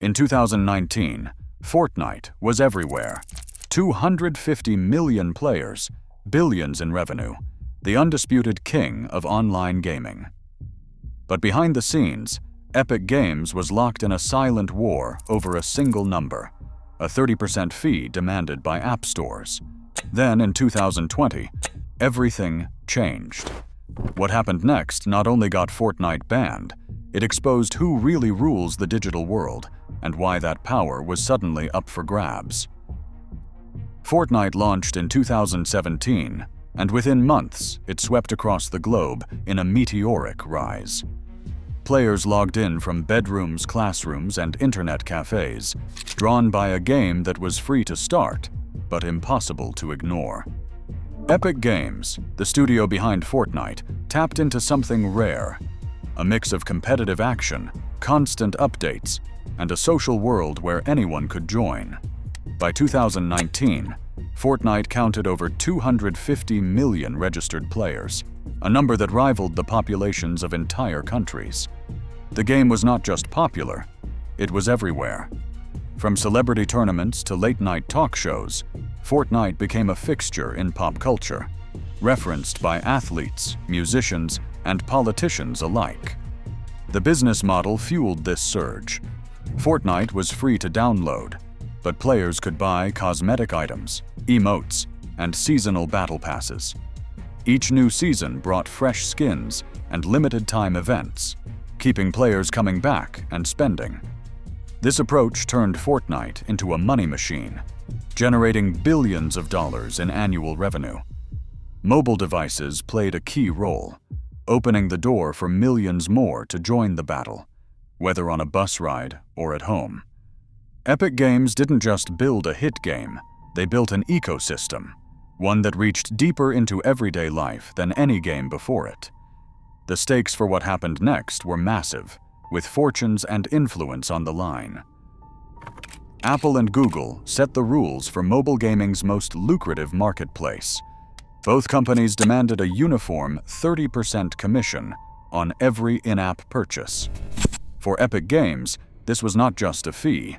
In 2019, Fortnite was everywhere. 250 million players, billions in revenue, the undisputed king of online gaming. But behind the scenes, Epic Games was locked in a silent war over a single number, a 30% fee demanded by app stores. Then, in 2020, everything changed. What happened next not only got Fortnite banned, it exposed who really rules the digital world and why that power was suddenly up for grabs. Fortnite launched in 2017, and within months, it swept across the globe in a meteoric rise. Players logged in from bedrooms, classrooms, and internet cafes, drawn by a game that was free to start, but impossible to ignore. Epic Games, the studio behind Fortnite, tapped into something rare, a mix of competitive action, constant updates, and a social world where anyone could join. By 2019, Fortnite counted over 250 million registered players, a number that rivaled the populations of entire countries. The game was not just popular, it was everywhere. From celebrity tournaments to late-night talk shows, Fortnite became a fixture in pop culture, referenced by athletes, musicians, and politicians alike. The business model fueled this surge. Fortnite was free to download, but players could buy cosmetic items, emotes, and seasonal battle passes. Each new season brought fresh skins and limited-time events, keeping players coming back and spending. This approach turned Fortnite into a money machine, generating billions of dollars in annual revenue. Mobile devices played a key role, opening the door for millions more to join the battle, whether on a bus ride or at home. Epic Games didn't just build a hit game, they built an ecosystem, one that reached deeper into everyday life than any game before it. The stakes for what happened next were massive, with fortunes and influence on the line. Apple and Google set the rules for mobile gaming's most lucrative marketplace. Both companies demanded a uniform 30% commission on every in-app purchase. For Epic Games, this was not just a fee,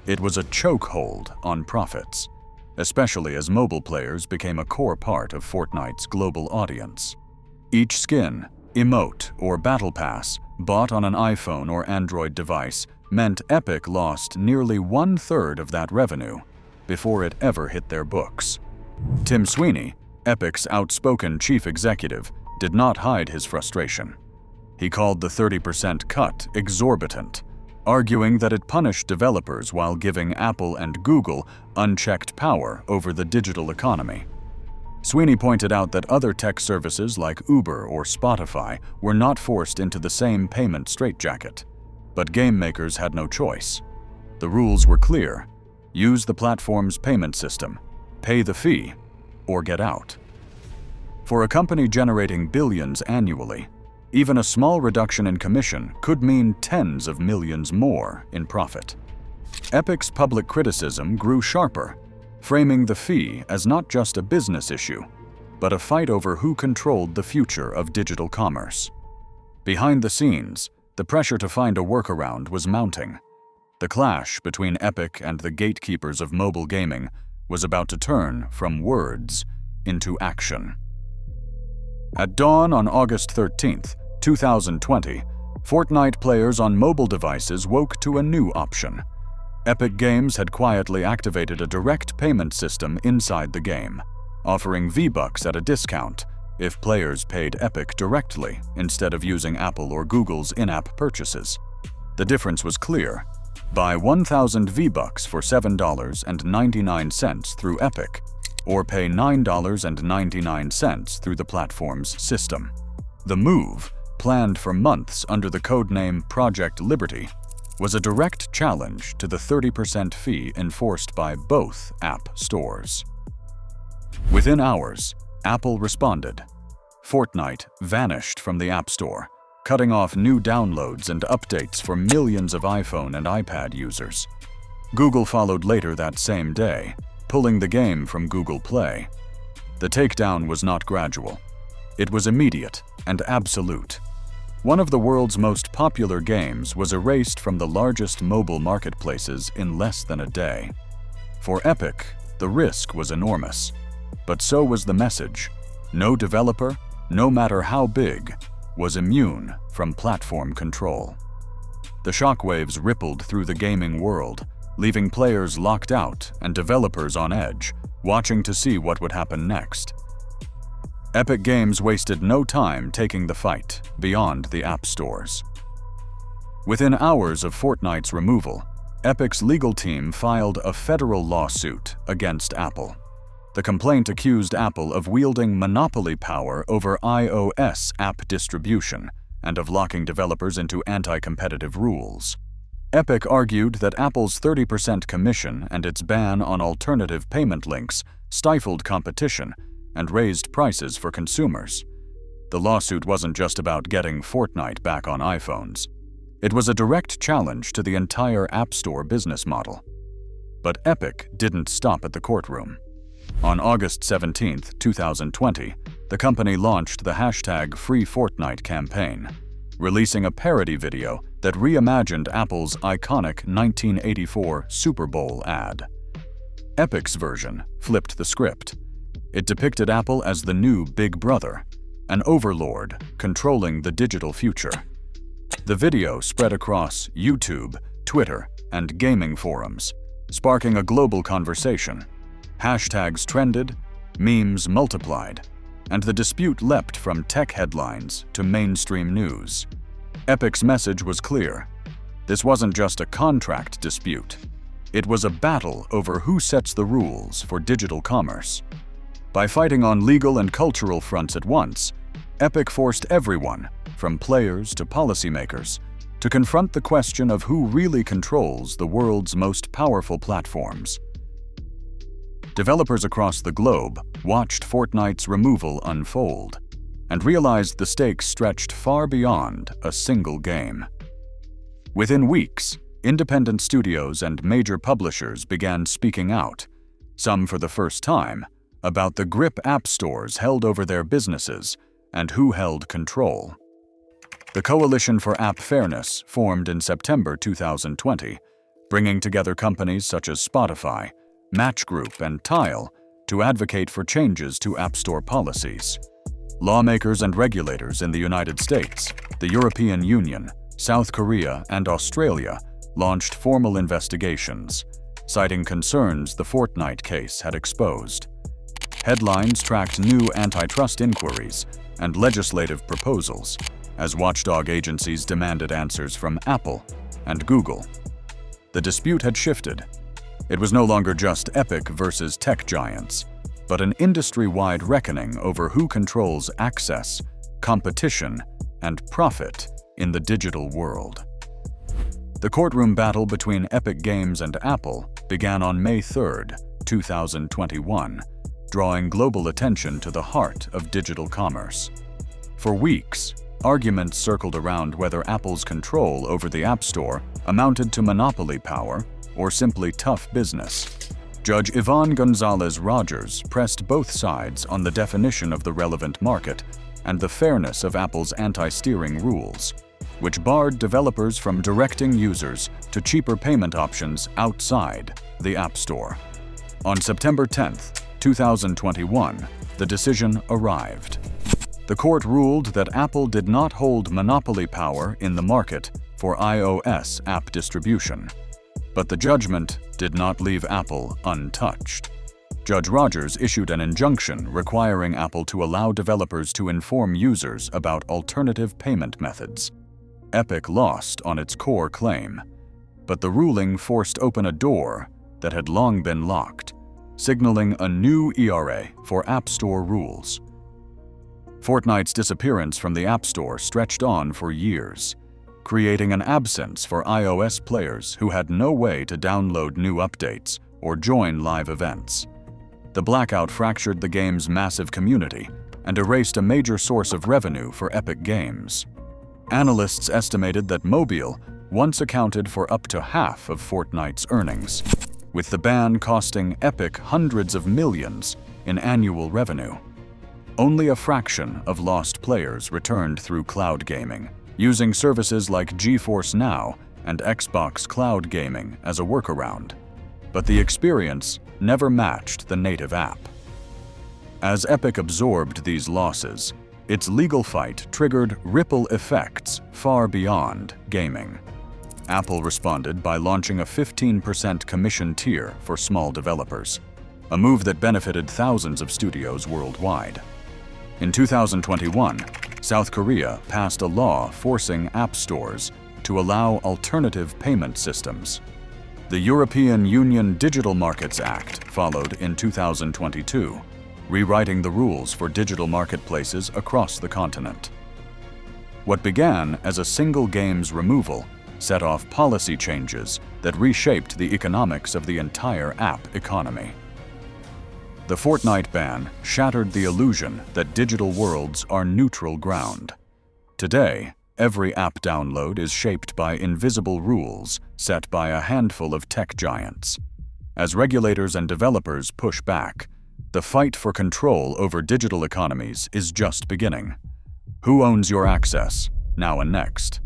it was a chokehold on profits, especially as mobile players became a core part of Fortnite's global audience. Each skin, emote, or battle pass bought on an iPhone or Android device meant Epic lost nearly 1/3 of that revenue before it ever hit their books. Tim Sweeney, Epic's outspoken chief executive, did not hide his frustration. He called the 30% cut exorbitant, arguing that it punished developers while giving Apple and Google unchecked power over the digital economy. Sweeney pointed out that other tech services like Uber or Spotify were not forced into the same payment straitjacket, but game makers had no choice. The rules were clear: use the platform's payment system, pay the fee, or get out. For a company generating billions annually, even a small reduction in commission could mean tens of millions more in profit. Epic's public criticism grew sharper, framing the fee as not just a business issue, but a fight over who controlled the future of digital commerce. Behind the scenes, the pressure to find a workaround was mounting. The clash between Epic and the gatekeepers of mobile gaming was about to turn from words into action. At dawn on August 13th, 2020, Fortnite players on mobile devices woke to a new option. Epic Games had quietly activated a direct payment system inside the game, offering V-Bucks at a discount if players paid Epic directly instead of using Apple or Google's in-app purchases. The difference was clear. Buy 1,000 V-Bucks for $7.99 through Epic, or pay $9.99 through the platform's system. The move, planned for months under the codename Project Liberty, was a direct challenge to the 30% fee enforced by both app stores. Within hours, Apple responded. Fortnite vanished from the App Store, cutting off new downloads and updates for millions of iPhone and iPad users. Google followed later that same day, pulling the game from Google Play. The takedown was not gradual. It was immediate and absolute. One of the world's most popular games was erased from the largest mobile marketplaces in less than a day. For Epic, the risk was enormous, but so was the message. No developer, no matter how big, was immune from platform control. The shockwaves rippled through the gaming world, leaving players locked out and developers on edge, watching to see what would happen next. Epic Games wasted no time taking the fight beyond the app stores. Within hours of Fortnite's removal, Epic's legal team filed a federal lawsuit against Apple. The complaint accused Apple of wielding monopoly power over iOS app distribution and of locking developers into anti-competitive rules. Epic argued that Apple's 30% commission and its ban on alternative payment links stifled competition and raised prices for consumers. The lawsuit wasn't just about getting Fortnite back on iPhones. It was a direct challenge to the entire App Store business model. But Epic didn't stop at the courtroom. On August 17, 2020, the company launched the #FreeFortnite campaign, releasing a parody video that reimagined Apple's iconic 1984 Super Bowl ad. Epic's version flipped the script. It depicted Apple as the new Big Brother, an overlord controlling the digital future. The video spread across YouTube, Twitter, and gaming forums, sparking a global conversation. Hashtags trended, memes multiplied, and the dispute leapt from tech headlines to mainstream news. Epic's message was clear. This wasn't just a contract dispute. It was a battle over who sets the rules for digital commerce. By fighting on legal and cultural fronts at once, Epic forced everyone, from players to policymakers, to confront the question of who really controls the world's most powerful platforms. Developers across the globe watched Fortnite's removal unfold and realized the stakes stretched far beyond a single game. Within weeks, independent studios and major publishers began speaking out, some for the first time, about the grip app stores held over their businesses and who held control. The Coalition for App Fairness formed in September 2020, bringing together companies such as Spotify, Match Group, and Tile to advocate for changes to App Store policies. Lawmakers and regulators in the United States, the European Union, South Korea, and Australia launched formal investigations, citing concerns the Fortnite case had exposed. Headlines tracked new antitrust inquiries and legislative proposals as watchdog agencies demanded answers from Apple and Google. The dispute had shifted. It was no longer just Epic versus tech giants, but an industry-wide reckoning over who controls access, competition, and profit in the digital world. The courtroom battle between Epic Games and Apple began on May 3, 2021, drawing global attention to the heart of digital commerce. For weeks, arguments circled around whether Apple's control over the App Store amounted to monopoly power or simply tough business. Judge Yvonne Gonzalez-Rogers pressed both sides on the definition of the relevant market and the fairness of Apple's anti-steering rules, which barred developers from directing users to cheaper payment options outside the App Store. On September 10, 2021, the decision arrived. The court ruled that Apple did not hold monopoly power in the market for iOS app distribution. But the judgment did not leave Apple untouched. Judge Rogers issued an injunction requiring Apple to allow developers to inform users about alternative payment methods. Epic lost on its core claim, but the ruling forced open a door that had long been locked, signaling a new era for App Store rules. Fortnite's disappearance from the App Store stretched on for years, creating an absence for iOS players who had no way to download new updates or join live events. The blackout fractured the game's massive community and erased a major source of revenue for Epic Games. Analysts estimated that mobile once accounted for up to half of Fortnite's earnings, with the ban costing Epic hundreds of millions in annual revenue. Only a fraction of lost players returned through cloud gaming, using services like GeForce Now and Xbox Cloud Gaming as a workaround. But the experience never matched the native app. As Epic absorbed these losses, its legal fight triggered ripple effects far beyond gaming. Apple responded by launching a 15% commission tier for small developers, a move that benefited thousands of studios worldwide. In 2021, South Korea passed a law forcing app stores to allow alternative payment systems. The European Union Digital Markets Act followed in 2022, rewriting the rules for digital marketplaces across the continent. What began as a single game's removal set off policy changes that reshaped the economics of the entire app economy. The Fortnite ban shattered the illusion that digital worlds are neutral ground. Today, every app download is shaped by invisible rules set by a handful of tech giants. As regulators and developers push back, the fight for control over digital economies is just beginning. Who owns your access, now and next?